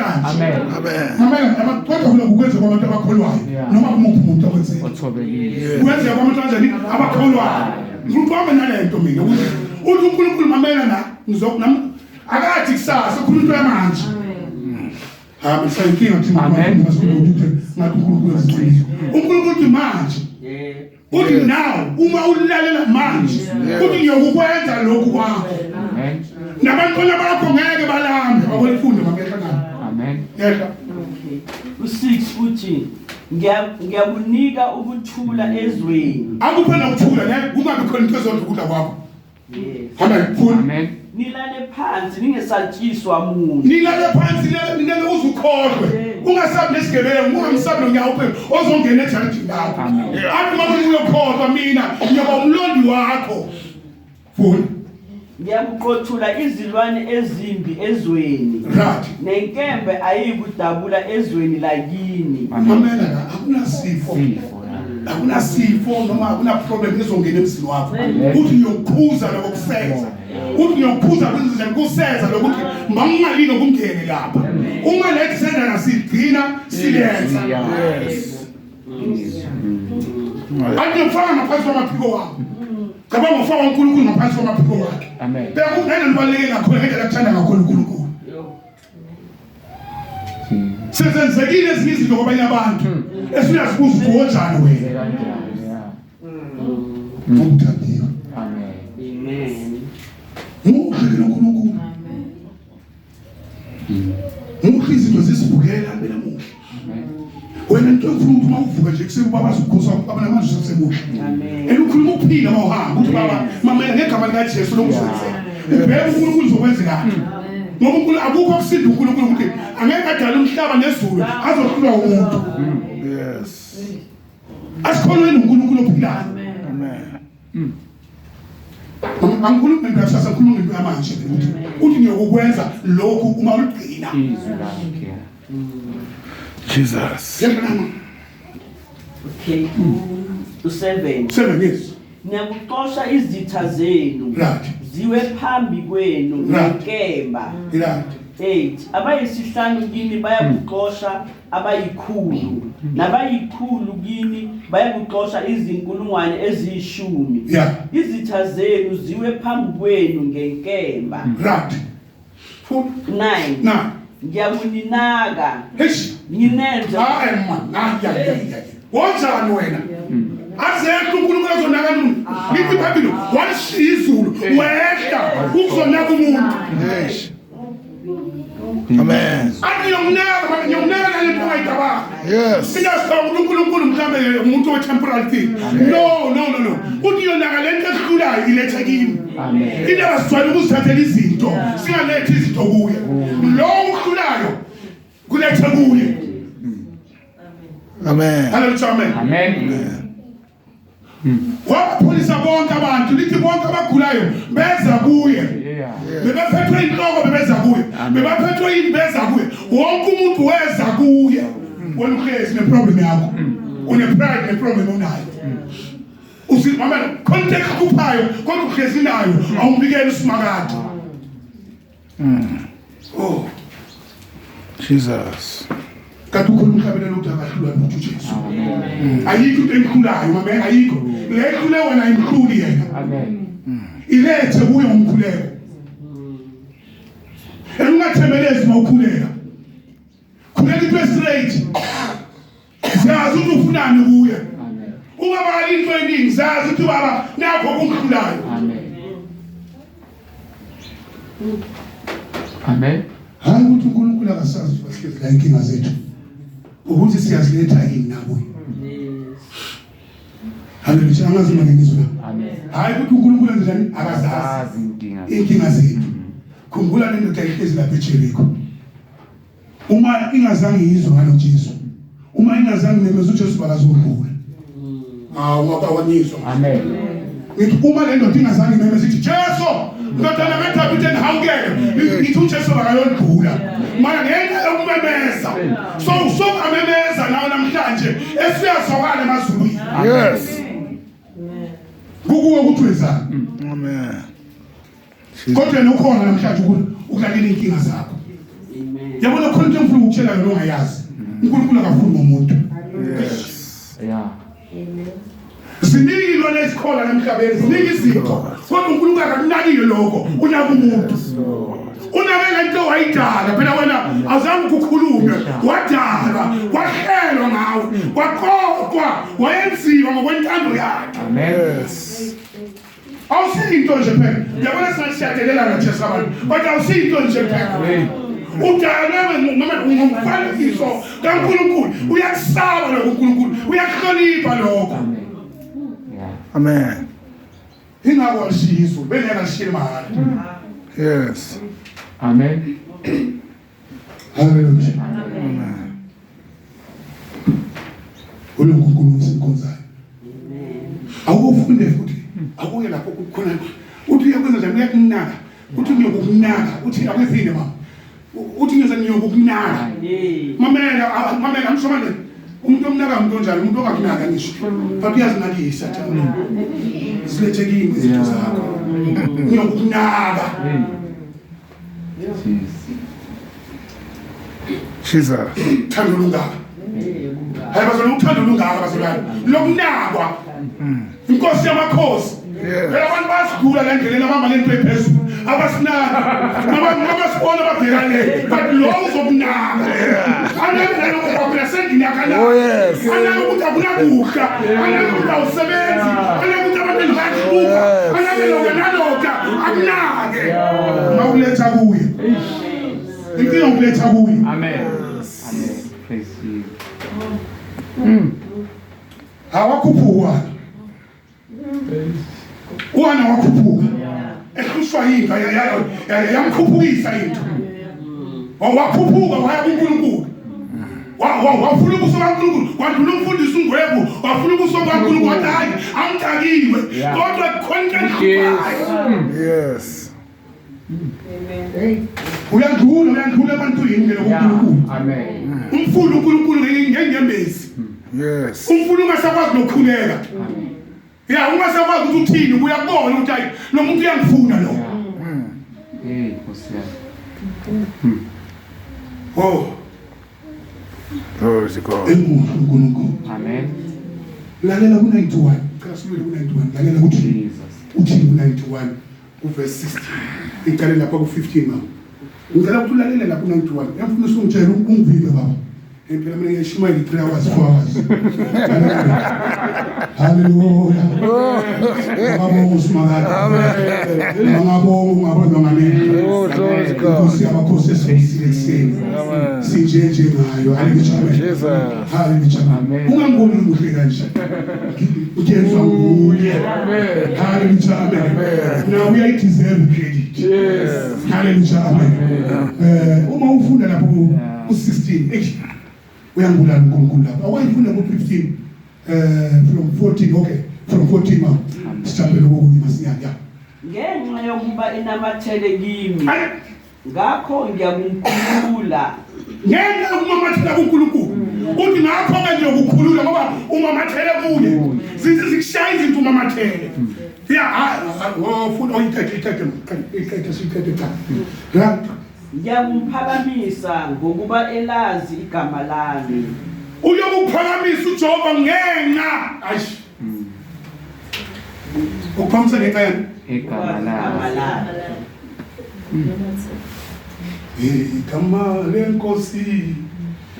kanje. Amen. Kodwa kule ukwenza kwabantu abakholwayo noma kumuphi umuntu okwenzeka. Ukwenza kwabantu kanjani abakholwayo. Ngikubamba nalento mina ukuthi uNkulunkulu mamela na ngizokuna akathi kusasa ukhuluma yamanje. Amen. Sayinkinga ukuthi manje ngathi uNkulunkulu wezithixo. uNkulunkulu manje. Uthi now uma ulalela manje uthi ngiyokukwenza lokhu kwakho. Amen. Nabantwana bakho ngeke balambe akwelifunda mamehla ngani. Amen. Yehla. U6 uthi ngiyakunika ukuthula ezweni. Akuphela ukuthula ne kungabi khona into ezodukula kwakho. Amen. Nilale phansi ningesatshiswa muntu. Nilale phansi nilale uzukholwe. Ungasabi nesigebengu, ungamsabi nonyawuphela ozongena ejaridini lakho. Athi mama uyokholwa mina ngiyoba umlondi wakho. Funa. Ngiyakuqothula izilwane ezimbi ezweni. Nenkembe ayikudabula ezweni lakini. Amen. Akunasifo. Akunasifo noma akuna problem ezongena emzini wakho. Uthi ngiyokukhuza lokufeza. Uthi ngiyokukhuza kwenza kuseza lokuthi mangingalini ukungene lapha. Uma lethi senza nasigcina silenza. Angifaka ngaphansi kwamaphiko wakho. Cabanga ufaka uNkulunkulu ngaphansi kwamaphiko wakhe. Amen. Beka ungena nibaleke ngakhona ngendlela ekuthanda ngakhona uNkulunkulu. Sezenzekile ezinye izinto kwabanye abantu. Esiyazibuza ukuthi wonjani wena. Ngokuthandiwe. Amen. Muhle uNkulunkulu. Muhle izinto zisibukela mina muhle. Wena into enkulu uma uvuka nje kusebe babazi ukukhosa abana manje sesemuhle. Amen. Elukhuluma ukuphila mawuhamba ukuthi baba mama ngegama lika Jesu lokusenzela. Ubheka uNkulunkulu uzokwenzekani. Ngoba uNkulunkulu akukho okusinda uNkulunkulu ukuthi angeke adale umhlaba nezulu azohlulwa umuntu. Yes. Asikholweni uNkulunkulu ophilayo. Amen. Angikulunkulu ngiyashasa uNkulunkulu into yamanje ukuthi uthi ngiyokukwenza lokhu uma uligcina. Jesus. Okay. U7. 7 yes. Niyakuxosha izitha zenu. Ziwe phambi kwenu ngenkemba. 8. Abayisihlanu kini bayakuxosha abayikhulu. Nabayikhulu kini bayakuxosha izinkulungwane eziyishumi. Izitha zenu ziwe phambi kwenu ngenkemba. 9. Ngiyakuninaka. Nginenza. Wonjani wena? Azekho uNkulunkulu azonaka umuntu. Lithi iBhayibheli walishiya izulu wehla ukuzonaka umuntu. Amen. Angiyonaka ngiyonaka le nto ayidaba. Yes. Siyasaba uNkulunkulu mhlambe umuntu we temporal thing. No. Uthi yonaka le nto esikhulayo ilethe kimi. Amen. Indaba sizwala ukuzithathela izinto, singalethi izinto kuye. Lo ukhulayo kulethe kuye. Amen. Hallelujah. Amen. Wapholisa bonke abantu lithi bonke abagulayo beza kuye. Bebaphethwe inhloko bebeza kuye. Bebaphethwe yini beza kuye. Wonke umuntu weza kuye. Wena uhlezi neproblem yakho. Une pride neproblem onayo. Usithi mama contact kuphayo kodwa uhlezi nayo awumbikele usimakade. Oh. Jesus. Kanti ukhona umhlabeni ukuthi akahlulwa ukuthi uJesu. Ayikho into enkhulayo mama ayikho. Le khule wena imkhuli yena. Amen. Ilethe kuye umkhuleko. Ungathembelezi mawukhuleka. Khuleka into straight. Siyazi ukuthi ufunani kuye. Ungabali into eningi siyazi ukuthi baba nakho kumkhulayo. Amen. Hayi ukuthi uNkulunkulu akasazi bahlezi la inkinga zethu. Ukuthi siyaziletha yini nabo. Haleluya angazima ngizwe. Amen. Hayi ukuthi uNkulunkulu enzelani akazazi inkinga zethu. Khumbula le ndoda ehlezi lapha eJerikho. Uma ingazange izwe ngalo Jesu. Uma ingazange nemeza uJesu bakazodlula. Ngoba wanyizwa. Amen. Ngithi uma le ndoda ingazange nemeza ithi Jesu ndodana kaDavide hawukele ngithi uJesu bakayodlula. Mara ngenxa yokumemeza. So amemeza nawo namhlanje esiyazokala emazulwini. Yes. Kukuwe ukuthi wenzani. Amen. Kodwa nokhona namhlanje ukuthi ukulalela inkinga zakho. Amen. Yabona khona into engifuna ukutshela yona ongayazi. uNkulunkulu akafuni ngomuntu. Yeah. Ziningi lona isikhola emhlabeni, ziningi izinto. Kodwa uNkulunkulu akakunakile lokho, unaka umuntu. Unabela into wayidala, phela wena azange ukukhulume, wadala, wahlelwa ngawe, waqoqwa, wayenziwa ngokwentando yakhe. Amen. Awusinto nje phela. Yabona sashadelela ngathi sabantu, kodwa awusinto nje phela. Udala noma ungumfanekiso kaNkulunkulu, uyasaba lokho uNkulunkulu, uyahlonipha lokho. Amen. Ingakho sisizo, bengeka sishile mahala. Yes. Amen. Hallelujah. Amen. uNkulunkulu usikhonzayo. Awufunde futhi, akuye lapho kukhona uthi uyakwenza njani uyakunaka, uthi ngiyokunaka, uthi akwezini mama. Uthi ngiyoza ngiyokunaka. Mamela amshomane. Umuntu omnaka umuntu onjani, umuntu ongakunaka ngisho. But uyazinakisa thana. Silethe kimi izinto zakho. Ngiyokunaka. Jesus. Thando lungaka. Hayi bazona uthando lungaka bazona. Lokunakwa. Inkosi yamakhosi. Phela abantu basigula la ndlela abamba lento ephezulu. Abasinaka. Nabasibona babhekane. But lo uzokunaka. Angabe lokho senginaka la. Oh yes. Angabe ukuthi akunakuhla. Angabe ukuthi awusebenzi. Angabe ukuthi abantu bayahluka. Angabe lokho nalokho akunake. Mawuletha kuye. Inkinga ukuletha kuye. Amen. Praise you. Hawakhuphuka. Wana wakhuphuka. Ehlushwa yinga yamkhuphukisa into. Wakhuphuka waya kuNkulunkulu. Wafuna ubuso kaNkulunkulu, wadlula umfundisi uNgwebu, wafuna ubuso kaNkulunkulu wathi hayi amthakiwe. Kodwa khona Yes. uyandlula ebantwini ngoNkulunkulu. Amen. Umfuna uNkulunkulu ngengembezi. Yes. Umfuna ungasakwazi nokukhuleka. Ya ungasakwazi ukuthi uthini, uyabona ukuthi hayi lo muntu uyangifuna lo. Oh. Glory to God. uNkulunkulu. Amen. Lalela ku-91. Kasibili ku-91. Lalela ukuthi Jesus. uthini ku-91 uverse 16. Iqale lapha ku-15 mama. Ngicela ukuthi ulalele lapha ku-91. Ngiyafuna usungitshela ungivive baba. Phela mina ngiyashumayela 3 hours 4 hours. Hallelujah. Ngabonga uSimakade. Amen. Ngabonga ngamina. Oh, glory to God. Inkosi yamakhosi esifisile ekseni. Amen. Sinjenje ngayo. Hallelujah. Jesus. Hallelujah. Amen. Ungangiboni umuhle kanje. Utshenzwa nguye. Amen. Hallelujah. Amen. Now we are deserve credit. Yes. Hallelujah. Amen. Uma ufunda lapho ku-16 uyangibulala uNkulunkulu lapha. Awayifunda ku-15 from 14 okay. From 14 ma. Sithaphele kokunye masinyaka. Ngenxa yokuba inamathele kimi. Ngakho ngiyakumkhulula. Ngenxa yokumamathela kuNkulunkulu. Uthi ngakho ke nje ukukhulula ngoba umamathele kuye. Zikushaya izinto umamathele. Yeah, futhi oyithethe sithethe cha. Yeah. Ngiyakuphakamisa ngokuba elazi igama lami. Uyokuphakamisa uJehova ngenxa. Ayish. Ukuphakamisa ngenxa yani? Igama lami. Igama lenkosi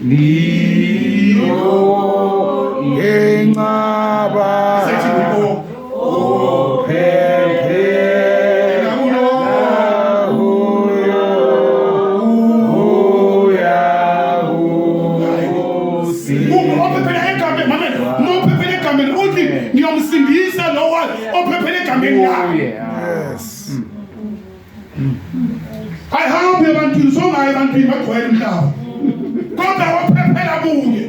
Liyo Engaba. sethi ngiyomsindisa lo ophephele egameni lakhe. Yes. Ayihambe ebantwini songaye ebantwini bagcwele umhlaba. Kodwa waphephela kuye.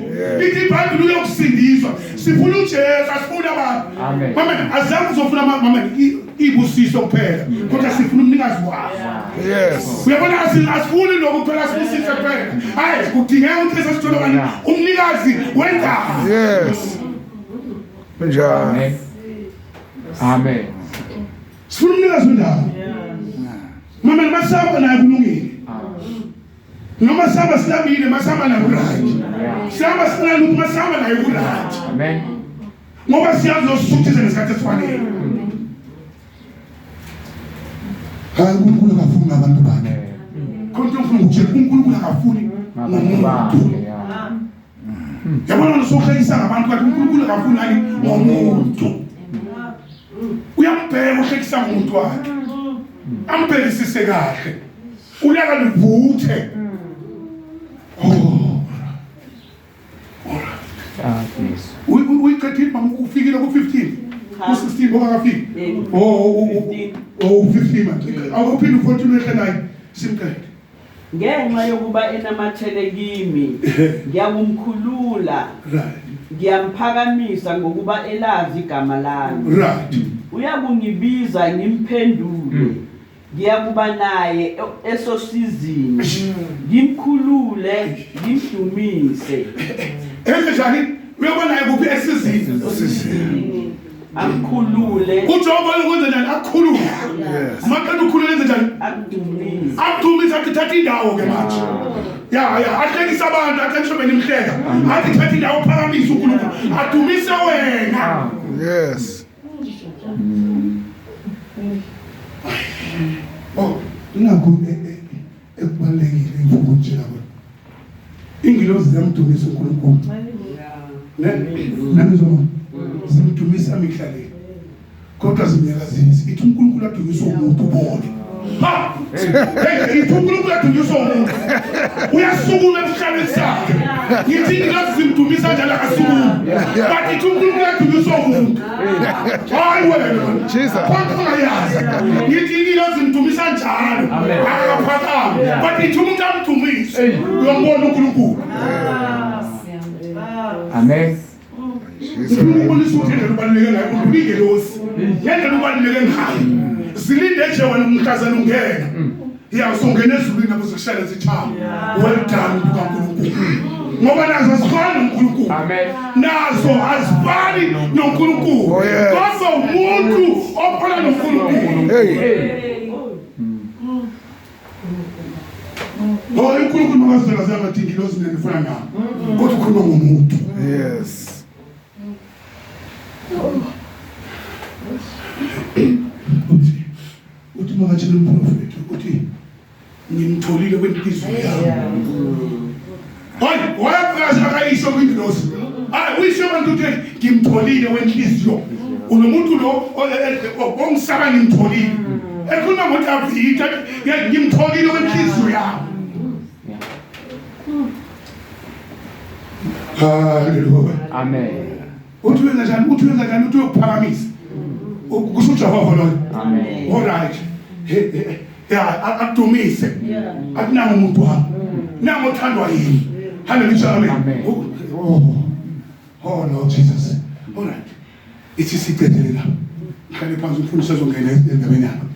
Ithi iBhayibheli uyokusindiswa. Sifuna uJesu, asifuna abantu. Amen. Mama azange uzofuna mama ibusiso kuphela. Kodwa sifuna umnikazi wazo. Yes. Uyabona asifuni nokuphela sibusise kuphela. Hayi kudingeka ukuthi sesithola abantu umnikazi wendaba. Yes. Amen. Amen. Sifuna umnikazi wendaba. Mama masaba naye kulungile. Noma sihamba silabile masihamba nayo right. Sihamba sinaluphi masihamba nayo right. Amen. Ngoba siyazi usuthize ngesikhathi esifanele. Hayi uNkulunkulu akafuni abantu bakhe. Konke ufuna ukutshela uNkulunkulu akafuni ngomuntu. Yabona usohlekisa ngabantu kanti uNkulunkulu akafuni ani ngomuntu. Uyambheka uhlekisa ngomuntu wakhe. Ambhekisise kahle. Ulaka livuthe. Yes. Uyiqedile mama ufikile ku-15 ku-16 bokakafiki 15 manje awuphinde ufontuno ehle naye simqede ngenxa yokuba enamathele kimi ngiyakumkhulula ngiyamphakamisa ngokuba elazi igama lami uyakungibiza ngimphendule ngiyakuba naye esosizini ngimkhulule ngimdumise njani uyabona naye kuphi esizini amkhulule uJehova ukwenza njani akukhulule maqeda ukhulule enze njani akudumise akuthatha indawo ke manje ya ahlekisa abantu ahlekisa wena imhleka athi thatha indawo phakamisa uNkulunkulu adumise wena Yes. Nakho ekubalekile ngikutshela bona ingilozi ziyamdumisa uNkulunkulu nami zoma zimdumisa emhlabeni kodwa zimnyakazisa ithi uNkulunkulu adumisa umuntu ubone ha ithi uNkulunkulu adumisa umuntu uyasukuma emhlabeni sakhe ithi ingilozi zimdumisa njalo akasukuma but ithi uNkulunkulu adumisa umuntu hayi wena Jesus. Yazi ithi ingilozi zimdumisa njalo akaphakama but ithi umuntu amdumise uyombona uNkulunkulu. Amen. Ukulisa uthende lubaluleke ngayo undilingelosi yende lubaluleke ngayo zilinde nje wena umhlazana ungena iyasongena ezulwini nabo zikushaya zithamba well done uNkulunkulu ngoba nazo azifani noNkulunkulu nazo azifani noNkulunkulu kodwa umuntu ophana noNkulunkulu uNkulunkulu makazela zabathi ngilozi nendifuna nabo kodwa ukhuluma ngomuntu. Yes. Uthi makatshela umprofeti ukuthi ngimtholile kwenhliziyo yami. Hayi, wayaphakazi akayisho kwingilosi. Hayi, uyisho abantu ukuthi ngimtholile kwenhliziyo. Unomuntu lo ongisaba ngimtholile. Ekhuluma ngokuthi avita ngimtholile kwenhliziyo yami. Hallelujah. Amen. Uthi wenza njani? Uthi uyokuphakamisa. Kusho uJehova lo. Amen. All right. Akudumise. Akunanga umuntu wakho. Nanga othandwa yini. Hallelujah. Amen. Oh Lord Jesus. All right. Ithi sicedele la. Khale phansi umfundisi azongena endabeni yakho.